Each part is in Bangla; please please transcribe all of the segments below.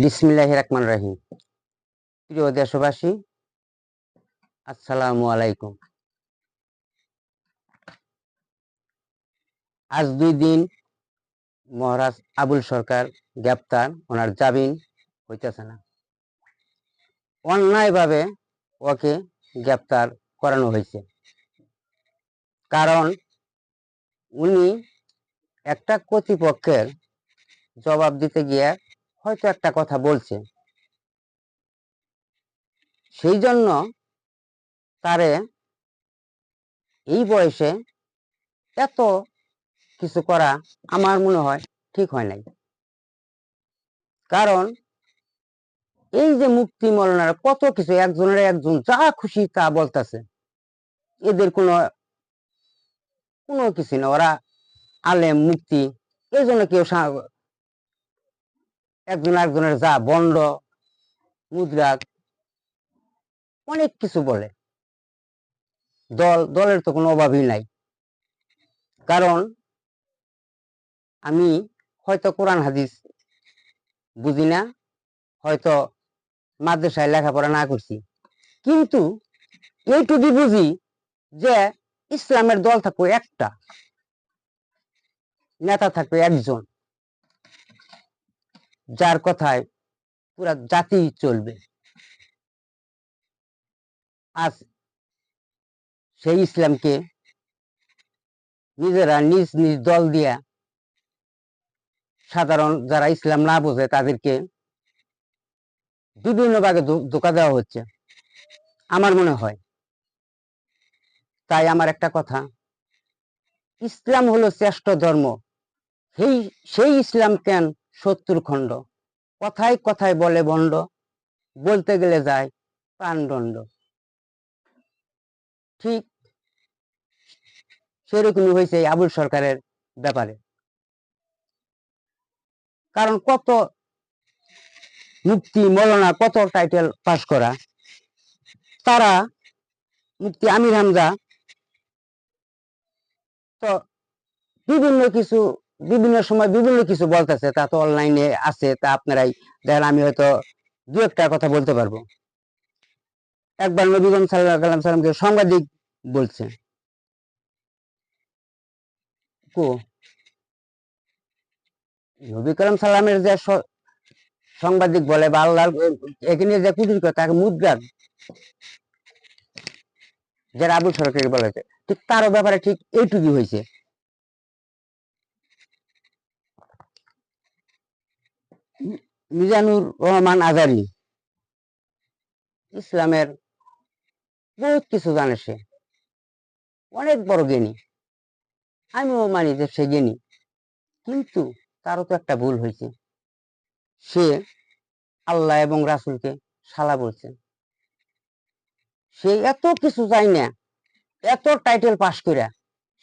বিসমিল্লাহির রহমানির রহিম। প্রিয় দেশবাসী, আসসালামু আলাইকুম। আজ 2 দিন মহারাজ আবুল সরকার গ্রেপ্তার, ওনার জামিন হইতেছে না। অন্যায়ভাবে ওকে গ্রেপ্তার করানো হয়েছে, কারণ উনি একটা কর্তৃপক্ষের জবাব দিতে গিয়ে হয়তো একটা কথা বলছে, সেই জন্য তারে এই বয়সে এত কিছু করা আমার মনে হয় ঠিক হয় নাই। কারণ এই যে মুক্তি মৌলানারা কত কিছু, একজনের একজন যা খুশি তা বলতেছে, এদের কোনো কোনো কিছু না। ওরা আলেম মুক্তি, এই জন্য কেউ একজন একজনের যা বন্ড মুদ্রাক অনেক কিছু বলে। দলের তো কোনো অভাবই নাই। কারণ আমি হয়তো কোরআন হাদিস বুঝি না, হয়তো মাদ্রাসায় লেখাপড়া না করছি, কিন্তু এইটুকু বুঝি যে ইসলামের দল থাকবে একটা, নেতা থাকবে একজন, যার কথায় পুরা জাতি চলবে। আজ সেই ইসলামকে নিজেরা নিজ নিজ দল দিয়া সাধারণ যারা ইসলাম না বোঝে তাদেরকে বিভিন্ন ভাগে ধোঁকা দেওয়া হচ্ছে আমার মনে হয়। তাই আমার একটা কথা, ইসলাম হলো শ্রেষ্ঠ ধর্ম, সেই ইসলাম কেন 70 খণ্ড, কথায় কথায় বলে ভণ্ড, বলতে গেলে যায় প্রাণদণ্ড। ঠিক সেরকমই হয়েছে এই আবুল সরকারের ব্যাপারে। কারণ কত মুফতি মৌলানা, কত টাইটেল পাস করা, তারা মুফতি আমির হামজা তো বিভিন্ন কিছু বিভিন্ন সময় বিভিন্ন কিছু বলতেছে, তা তো অনলাইনে আছে, তা আপনারাই দেখেন। আমি হয়তো 2-1টা কথা বলতে পারবো। একবার নবীগঞ্জ সাল্লাল্লাহু আলাইহি সাল্লামকে সাংবাদিক বলছে, নবী করিম সাল্লামের যে সাংবাদিক বলে বা আল্লাহ এখানে যে কুটির কথা, তাকে মুদ্রার যারা আবুল সরকার বলেছে, ঠিক তারও ব্যাপারে ঠিক এইটুকুই হয়েছে। মিজানুর রহমান আজারি ইসলামের বহুত কিছু জানে, সে অনেক বড় জ্ঞানী, আমিও মানি যে সে জ্ঞানী, কিন্তু তারও তো একটা ভুল হয়েছে। সে আল্লাহ এবং রাসূলকে শালা বলছে। সে এত কিছু চাই না, এত টাইটেল পাস করে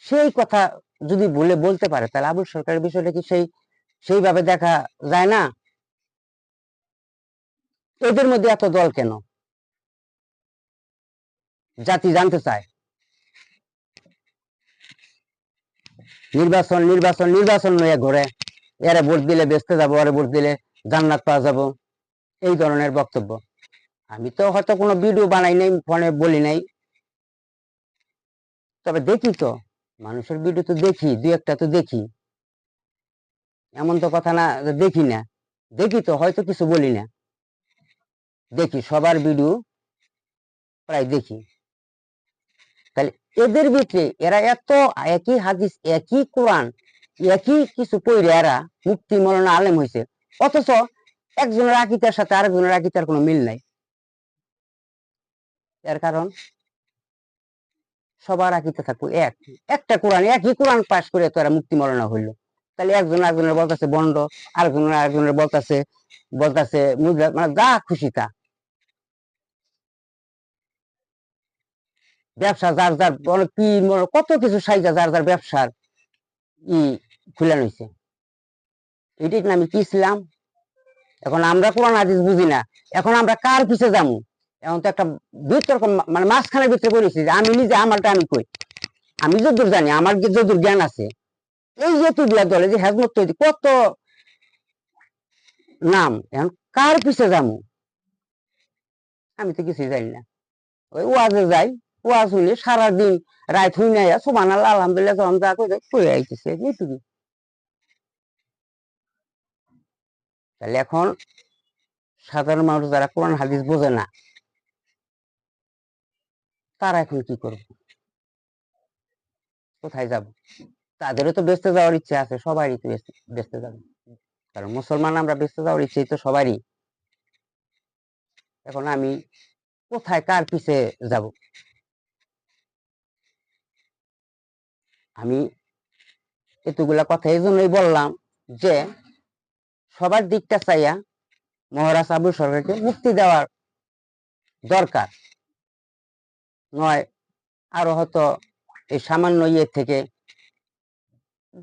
সেই কথা যদি বলতে পারে, তাহলে আবুল সরকারের বিষয়টা কি সেইভাবে দেখা যায় না? এদের মধ্যে এত দল কেন? জাতি জানতে চায়। নির্বাচন নির্বাচন নির্বাচন নয় ঘরে, এরা ভোট দিলে বেচতে যাবো, আরে ভোট দিলে জান্নাত পাওয়া যাবো, এই ধরনের বক্তব্য। আমি তো হয়তো কোনো ভিডিও বানাই নাই, ফোনে বলি নাই, তবে দেখি তো মানুষের ভিডিও তো দেখি, 2-1টা তো দেখি। এমন তো কথা না দেখি না, দেখি তো, হয়তো কিছু বলি না, দেখি সবার ভিডিও প্রায় দেখি। তাহলে এদের ভিতরে এরা এত একই হাদিস, একই কোরআন, একই কিছু পড়ে এরা মুফতি মৌলানা আলেম হয়েছে, অথচ একজনের আকীদার সাথে আরেকজনের আকীদার কোনো মিল নাই। এর কারণ সবার আকীদা থাকবো একটা কোরআন, একই কোরআন পাশ করে তো এরা মুফতি মৌলানা হইলো। তাহলে একজন একজনের বলতেছে বন্ড, আরেকজনের বলতেছে বলতেছে মানে যা খুশি তা। ব্যবসা যার যার কত কিছু সাইজা যার যার ব্যবসার খুলে নিছে। এটির নামে কি ইসলাম? এখন আমরা কোরআন হাদিস বুঝি না, এখন আমরা কার পিছে যাবো? এখন তো একটা বিতর্ক, মানে মাঝখানের ভিতরে বলেছি যে আমি নিজে আমারটা আমি কই, আমি যতদূর জানি, আমার যতদূর জ্ঞান আছে, এই যে তুগুলা দলে যে হেজমত তৈরি কত নাম, এখন কার পিছে যাবো? আমি তো কিছুই জানি না। ওই ওয়াজে যাই, ওয়াজ শুনি সারাদিন, রাত হই নাই, সুবহানাল্লাহ আলহামদুলিল্লাহ যখন যা কই আইতেছে এইটুকু। তাহলে এখন সাধারণ মানুষ যারা কোরআন হাদিস বোঝে না, তারা এখন কি করবে? কোথায় যাব? তাদেরও তো বেঁচতে যাওয়ার ইচ্ছে আছে, সবারই তো বেঁচতে যাবে, কারণ মুসলমান আমরা বেঁচতে যাওয়ার ইচ্ছে তো সবারই। এখন আমি কোথায় কার পিছে যাব? আমি এতগুলা কথা এই জন্যই বললাম যে সবার দিকটা চাইয়া মহারাজ আবুল সরকারকে মুক্তি দেওয়ার দরকার নয়। আরো হয়তো এই সামান্য ইয়ে থেকে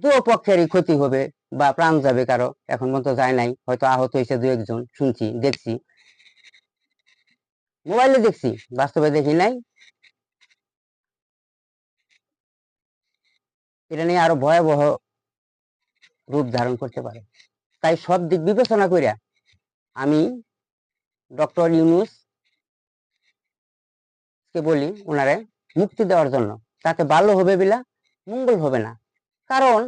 দু পক্ষেরই ক্ষতি হবে বা প্রাণ যাবে কারো, এখন পর্যন্ত যায় নাই, হয়তো আহত হয়েছে দু একজন, শুনছি, দেখছি, মোবাইলে দেখছি, বাস্তবে দেখি নাই। এটা নিয়ে আরো ভয়াবহ রূপ ধারণ করতে পারে। তাই সব দিক বিবেচনা করিয়া আমি ডক্টর ইউনূস কে বলি ওনারে মুক্তি দেওয়ার জন্য, তাতে ভালো হবে বিলা মঙ্গল হবে না। কারণ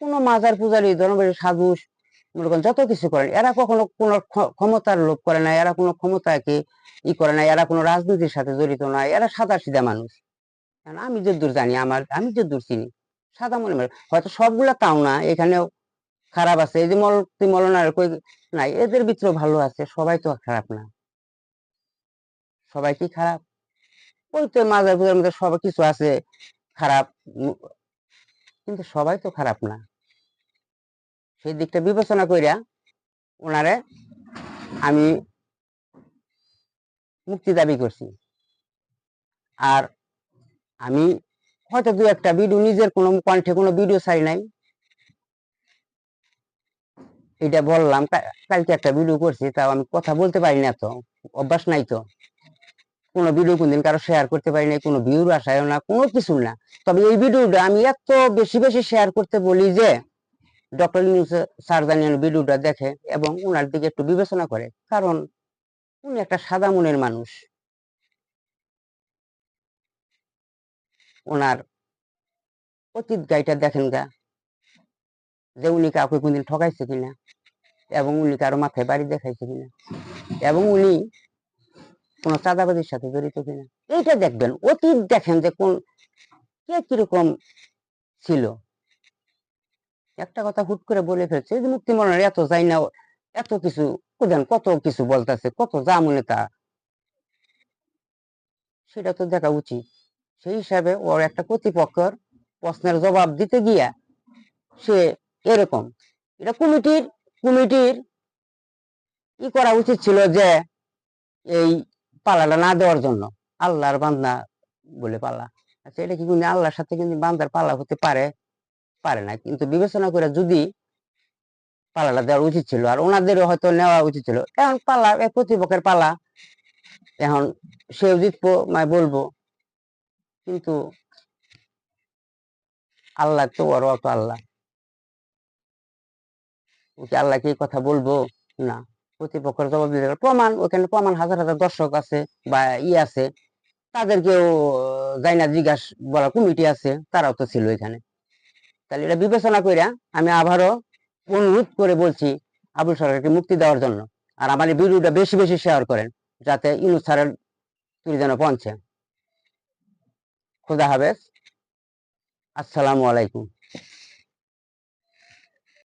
কোন মাজার পূজারী ধর্মের সাধু মনে করেন যত কিছু করেন, এরা কখনো কোনো ক্ষমতার লোভ করে না, এরা কোনো ক্ষমতাকে ই করে না, এরা কোনো রাজনীতির সাথে জড়িত নয়, এরা সাদা সিধা মানুষ। আমি যদ্দূর জানি, আমি যদ্দূর চিনি, সাদা মনে মানুষ। হয়তো সবগুলা তাও না, এখানেও খারাপ আছে, এই যে মলনার কই নাই, এদের ভিতরেও ভালো আছে, সবাই তো খারাপ না। সবাই কি খারাপ? ওই তো মাজার পূজার মধ্যে সব কিছু আছে খারাপ, কিন্তু সবাই তো খারাপ না। সেই দিকটা বিবেচনা কইরা ওনারে আমি মুক্তি দাবি করছি। আর আমি হয়তো দু একটা ভিডিও, নিজের কোনো কণ্ঠে কোনো ভিডিও ছাড়ি নাই, এটা বললাম। কালকে একটা ভিডিও করছি, তাও আমি কথা বলতে পারি না, তো অভ্যাস নাই, তো কোনো ভিডিও কোনদিন কারো শেয়ার করতে পারি নাই, কোনো ভিউর আশায় না, কোনো কিছু না। তবে এই ভিডিওটা আমি এত বেশি বেশি শেয়ার করতে বলি যে ডক্টর ইউনূস স্যার জানিয়ে ভিডিওটা দেখে এবং ওনার দিকে একটু বিবেচনা করে, কারণ উনি একটা সাদা মনের মানুষ। ওনার অতীত গাইটা দেখেন গা, যে উনি কাউকে কোনদিন ঠকাইছে কিনা, এবং উনি কারো মাথায় বাড়ি দেখাইছে কিনা, এবং উনি কোন চাঁদাবাজির সাথে জড়িত কিনা, এইটা দেখবেন। অতীত দেখেন যে কোন কে কিরকম ছিল। একটা কথা হুট করে বলে ফেলছে, যে মুক্তি মরণের এত যাই না, এত কিছু প্রধান কত কিছু বলতেছে, কত যা মনে তা, সেটা তো দেখা উচিত। সেই হিসাবে ওর একটা কর্তৃপক্ষের প্রশ্নের জবাব দিতে গিয়া সে এরকম, এটা কমিটির ই করা উচিত ছিল যে এই পালাটা না দেওয়ার জন্য। আল্লাহর বান্দা বলে পালা, আচ্ছা এটা কি কিন্তু আল্লাহর সাথে কিন্তু বান্দার পালা হতে পারে? পারে না। কিন্তু বিবেচনা করে যদি পালাটা দেওয়া উচিত ছিল, আর ওনাদেরও হয়তো নেওয়া উচিত ছিল। এখন পালা প্রতিপক্ষের পালা, এখন সেও জিতবো বলবো, কিন্তু আল্লাহ তো ওর অত আল্লাহ, ওকে আল্লাহ কি কথা বলবো? না। প্রতিপক্ষের জবাব দিতে প্রমাণ, ওখানে প্রমাণ হাজার হাজার দর্শক আছে বা আছে, তাদেরকেও যাই না জিজ্ঞাসা বলা কমিটি আছে, তারাও তো ছিল এখানে। তাহলে এটা বিবেচনা করে আমি আবারও অনুরোধ করে বলছি আবুল সরকারকে মুক্তি দেওয়ার জন্য। আর আমার এই ভিডিওটা বেশি বেশি শেয়ার করেন, যাতে ইউনূস স্যারের তুলে যেন পৌঁছে। খোদা হাফেজ, আসসালামু আলাইকুম।